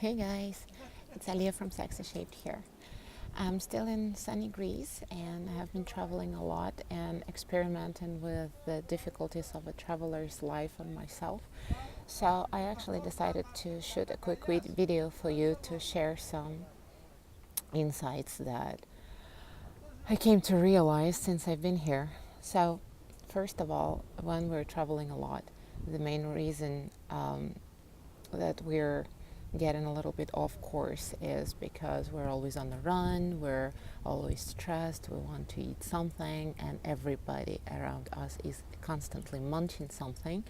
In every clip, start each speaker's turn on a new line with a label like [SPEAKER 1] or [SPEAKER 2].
[SPEAKER 1] Hey guys, it's Aliya from Sexy Shaped here. I'm still in sunny Greece and I have been traveling a lot and experimenting with the difficulties of a traveler's life on myself. So I actually decided to shoot a quick video for you to share some insights that I came to realize since I've been here. So, first of all, when we're traveling a lot, the main reason that we're getting a little bit off course is because we're always on the run, we're always stressed, we want to eat something, and everybody around us is constantly munching something,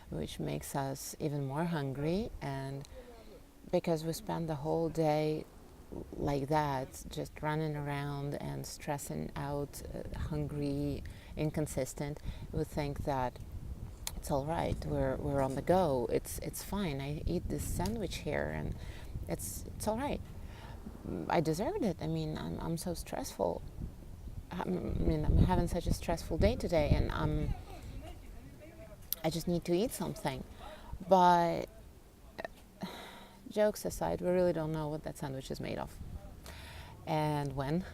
[SPEAKER 1] which makes us even more hungry. And because we spend the whole day like that, just running around and stressing out, hungry, inconsistent, we think that it's all right. We're on the go. It's fine. I eat this sandwich here, and it's all right. I deserved it. I mean, I'm so stressful. I'm having such a stressful day today, and I just need to eat something. But jokes aside, we really don't know what that sandwich is made of, and when,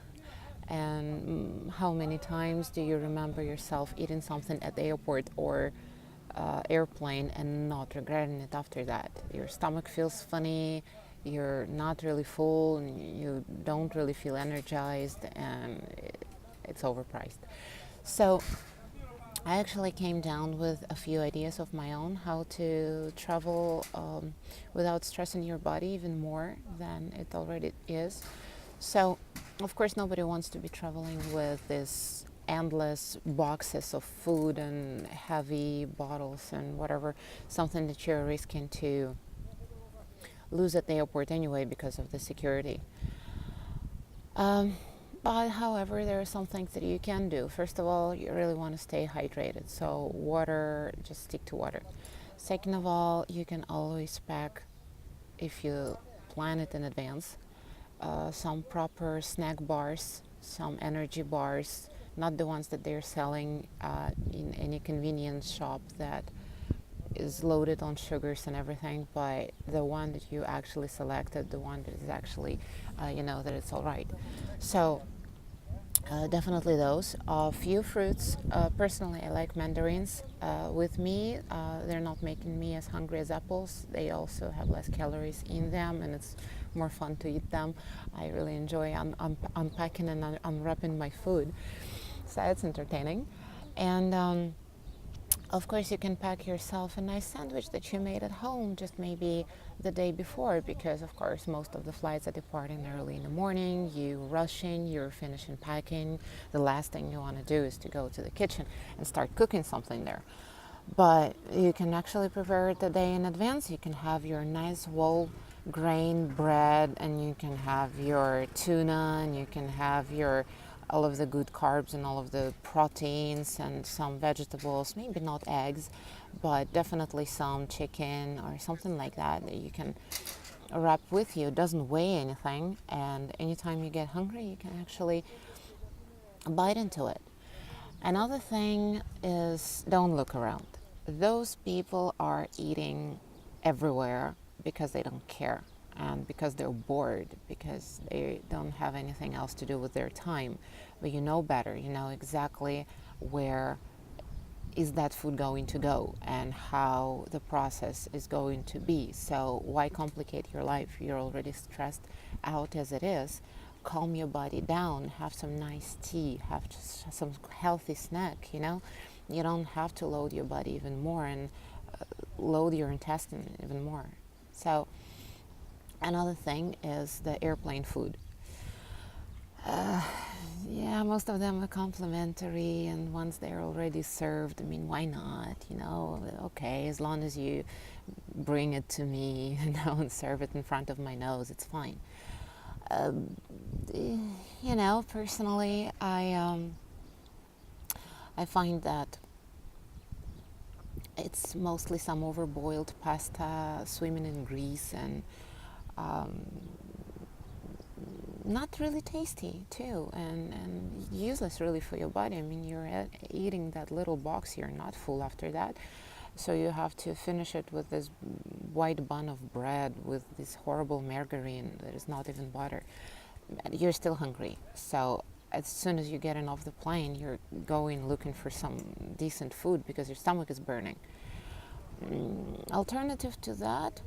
[SPEAKER 1] and how many times do you remember yourself eating something at the airport or airplane and not regretting it after that? Your stomach feels funny, you're not really full, and you don't really feel energized, and it's overpriced. So I actually came down with a few ideas of my own how to travel without stressing your body even more than it already is. So, of course, nobody wants to be traveling with this endless boxes of food and heavy bottles and whatever, something that you're risking to lose at the airport anyway because of the security. But however, there are some things that you can do. First of all, you really want to stay hydrated, so water, just stick to water. Second of all, you can always pack, if you plan it in advance, some proper snack bars, some energy bars, not the ones that they're selling in any convenience shop that is loaded on sugars and everything, but the one that you actually selected, the one that is actually, that it's all right. So definitely those. A few fruits. Personally, I like mandarins. With me, they're not making me as hungry as apples. They also have less calories in them, and it's more fun to eat them. I really enjoy unpacking and unwrapping my food, so it's entertaining. And of course, you can pack yourself a nice sandwich that you made at home, just maybe the day before, because of course most of the flights are departing early in the morning. You're rushing, you're finishing packing. The last thing you want to do is to go to the kitchen and start cooking something there. But you can actually prepare it a day in advance. You can have your nice whole grain bread, and you can have your tuna, and you can have your all of the good carbs and all of the proteins and some vegetables, maybe not eggs, but definitely some chicken or something like that that you can wrap with you. It doesn't weigh anything, and anytime you get hungry, you can actually bite into it. Another thing is, don't look around. Those people are eating everywhere because they don't care and because they're bored, because they don't have anything else to do with their time. But you know better. You know exactly where is that food going to go and how the process is going to be. So why complicate your life? You're already stressed out as it is. Calm your body down, have some nice tea, have just some healthy snack. You don't have to load your body even more and load your intestine even more. So another thing is the airplane food. Yeah, most of them are complimentary, and once they're already served, I mean, why not? Okay, as long as you bring it to me, and serve it in front of my nose, it's fine. Personally, I find that it's mostly some overboiled pasta swimming in grease and not really tasty too, and useless really for your body. I mean, you're eating that little box, you're not full after that, So you have to finish it with this white bun of bread with this horrible margarine that is not even butter. You're still hungry. So as soon as you get off the plane, you're going looking for some decent food because your stomach is burning. Alternative to that,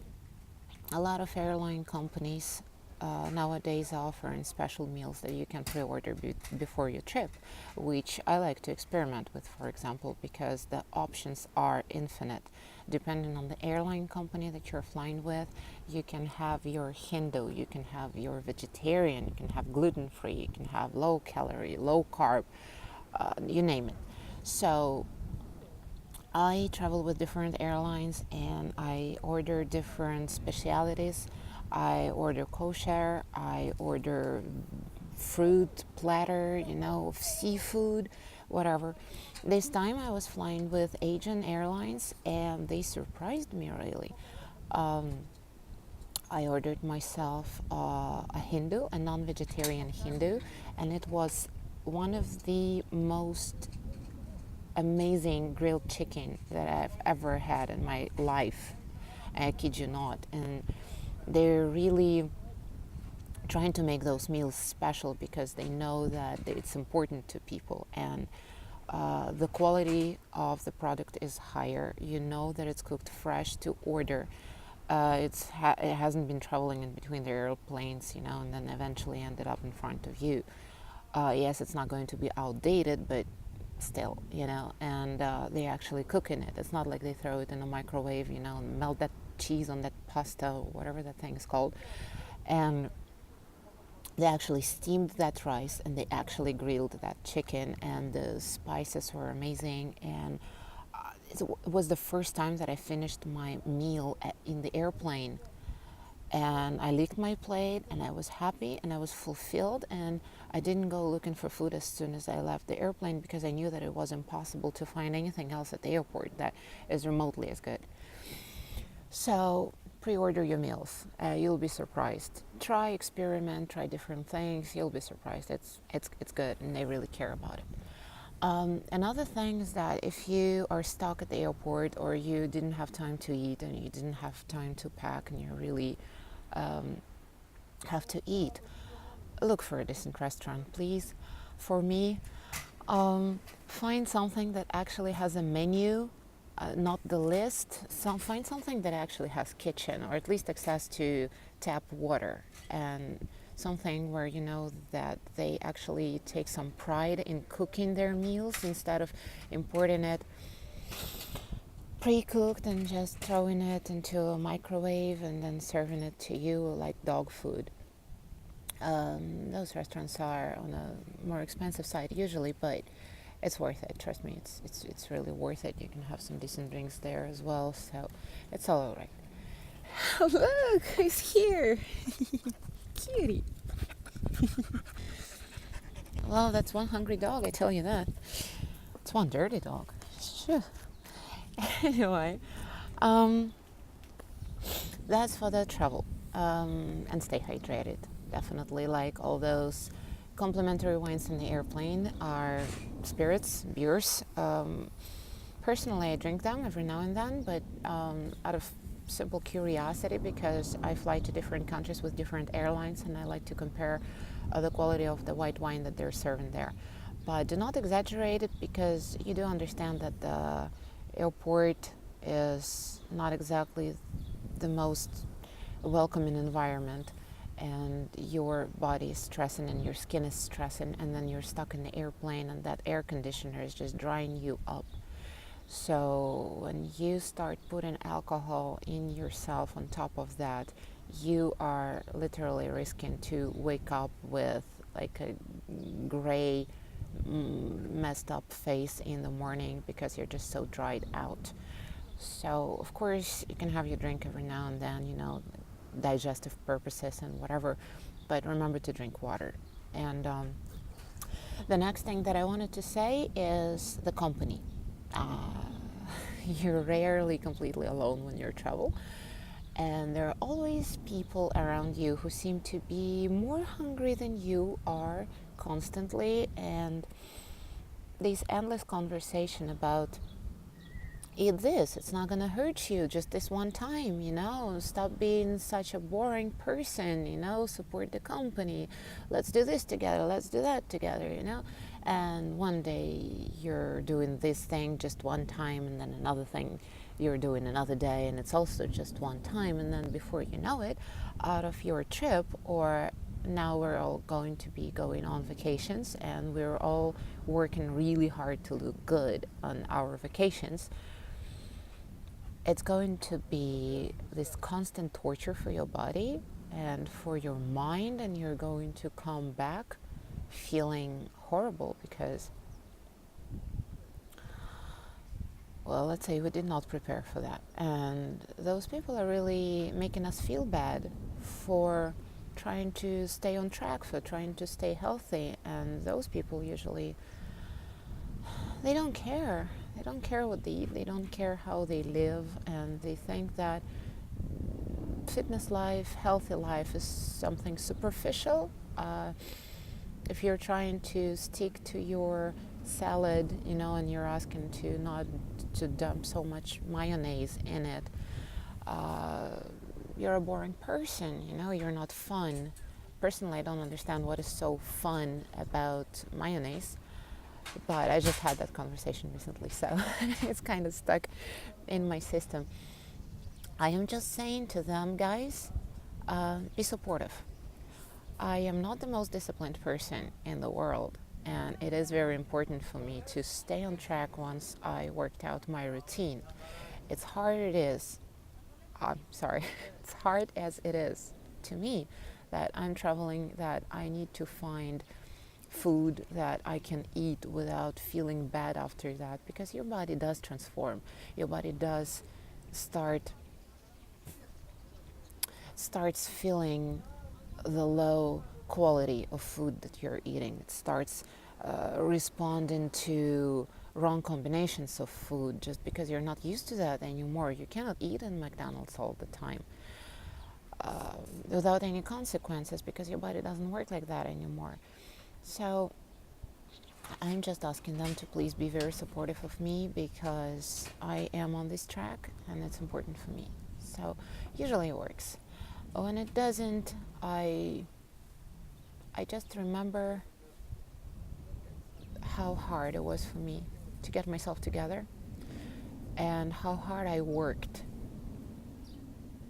[SPEAKER 1] a lot of airline companies nowadays offering special meals that you can pre-order before your trip, which I like to experiment with, for example, because the options are infinite. Depending on the airline company that you're flying with, you can have your Hindu, you can have your vegetarian, you can have gluten-free, you can have low calorie, low carb, you name it. So I travel with different airlines and I order different specialities. I order kosher, I order fruit platter, seafood, whatever. This time I was flying with Asian Airlines and they surprised me really. I ordered myself a Hindu, a non vegetarian Hindu, and it was one of the most amazing grilled chicken that I've ever had in my life. I kid you not. And they're really trying to make those meals special because they know that it's important to people, and the quality of the product is higher. You know that it's cooked fresh to order. It hasn't been traveling in between the airplanes, and then eventually ended up in front of you. Yes, it's not going to be outdated, but still, and they actually cook in it. It's not like they throw it in a microwave, and melt that cheese on that pasta, or whatever that thing is called. And they actually steamed that rice and they actually grilled that chicken, and the spices were amazing. And it was the first time that I finished my meal in the airplane, and I licked my plate and I was happy and I was fulfilled, and I didn't go looking for food as soon as I left the airplane because I knew that it was impossible to find anything else at the airport that is remotely as good. So pre-order your meals. You'll be surprised. Try, experiment, try different things. You'll be surprised. It's good, and they really care about it. Another thing is that if you are stuck at the airport, or you didn't have time to eat and you didn't have time to pack, and you really have to eat, look for a decent restaurant, please. For me, find something that actually has a menu, not the list. Find something that actually has kitchen, or at least access to tap water, and something where you know that they actually take some pride in cooking their meals instead of importing it pre-cooked and just throwing it into a microwave and then serving it to you like dog food. Those restaurants are on a more expensive side usually, but it's worth it. Trust me, it's really worth it. You can have some decent drinks there as well, so it's all right. Oh, look, he's here. Cutie. Well, that's one hungry dog, I tell you that. It's one dirty dog. Sure. Anyway, that's for the travel. And stay hydrated. Definitely, like all those complimentary wines in the airplane are spirits, beers. Personally, I drink them every now and then, but out of simple curiosity, because I fly to different countries with different airlines and I like to compare the quality of the white wine that they're serving there. But do not exaggerate it, because you do understand that the airport is not exactly the most welcoming environment, and your body is stressing and your skin is stressing, and then you're stuck in the airplane and that air conditioner is just drying you up. So when you start putting alcohol in yourself on top of that, you are literally risking to wake up with like a gray, messed up face in the morning because you're just so dried out. So of course you can have your drink every now and then, digestive purposes and whatever, but remember to drink water. And the next thing that I wanted to say is the company. You're rarely completely alone when you travel, and there are always people around you who seem to be more hungry than you are constantly, and this endless conversation about eat this, it's not gonna hurt you just this one time, you know. Stop being such a boring person, you know. Support the company, let's do this together, let's do that together, you know. And one day you're doing this thing just one time, and then another thing you're doing another day, and it's also just one time, and then before you know it, out of your trip, or now we're all going to be going on vacations, and we're all working really hard to look good on our vacations. It's going to be this constant torture for your body and for your mind, and you're going to come back feeling horrible because, well, let's say we did not prepare for that. And those people are really making us feel bad for trying to stay on track, for trying to stay healthy. And those people usually, they don't care. They don't care what they eat. They don't care how they live. And they think that fitness life, healthy life is something superficial. If you're trying to stick to your salad, you know, and you're asking to not to dump so much mayonnaise in it, you're a boring person, you know, you're not fun. Personally, I don't understand what is so fun about mayonnaise, but I just had that conversation recently, so it's kind of stuck in my system. I am just saying to them, guys, be supportive. I am not the most disciplined person in the world, and it is very important for me to stay on track once I worked out my routine. It's hard it is, it's hard as it is to me that I'm traveling, that I need to find food that I can eat without feeling bad after that, because your body does transform. Your body does starts feeling the low quality of food that you're eating. It starts responding to wrong combinations of food just because you're not used to that anymore. You cannot eat in McDonald's all the time without any consequences, because your body doesn't work like that anymore. So I'm just asking them to please be very supportive of me, because I am on this track and it's important for me. So usually it works. When it doesn't, I just remember how hard it was for me to get myself together, and how hard I worked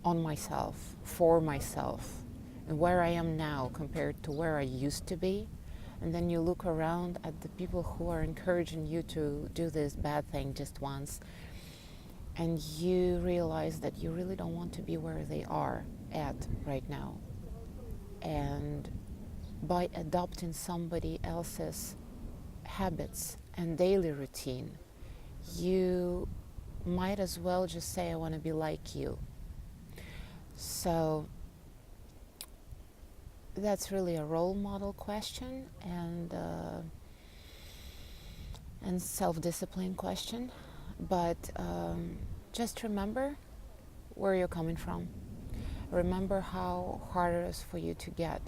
[SPEAKER 1] on myself, for myself, and where I am now compared to where I used to be. And then you look around at the people who are encouraging you to do this bad thing just once, and you realize that you really don't want to be where they are at right now. And by adopting somebody else's habits and daily routine, you might as well just say, I want to be like you. So that's really a role model question, and self-discipline question. But just remember where you're coming from. Remember how hard it is for you to get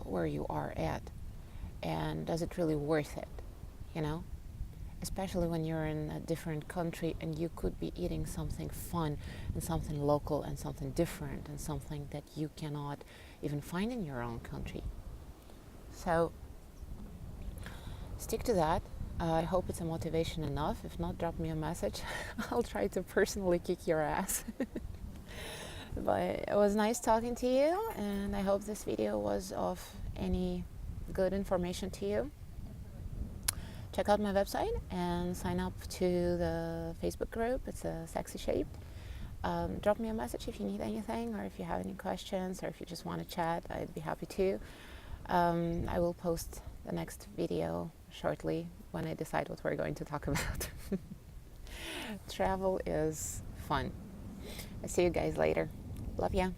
[SPEAKER 1] where you are at, and does it really worth it, you know? Especially when you're in a different country and you could be eating something fun and something local and something different and something that you cannot even find in your own country. So stick to that. I hope it's a motivation enough. If not, drop me a message. I'll try to personally kick your ass. But it was nice talking to you, and I hope this video was of any good information to you. Check out my website and sign up to the Facebook group. It's a Sexy Shaped. Drop me a message if you need anything, or if you have any questions, or if you just want to chat. I'd be happy to. I will post the next video shortly when I decide what we're going to talk about. Travel is fun. I'll see you guys later. Love ya.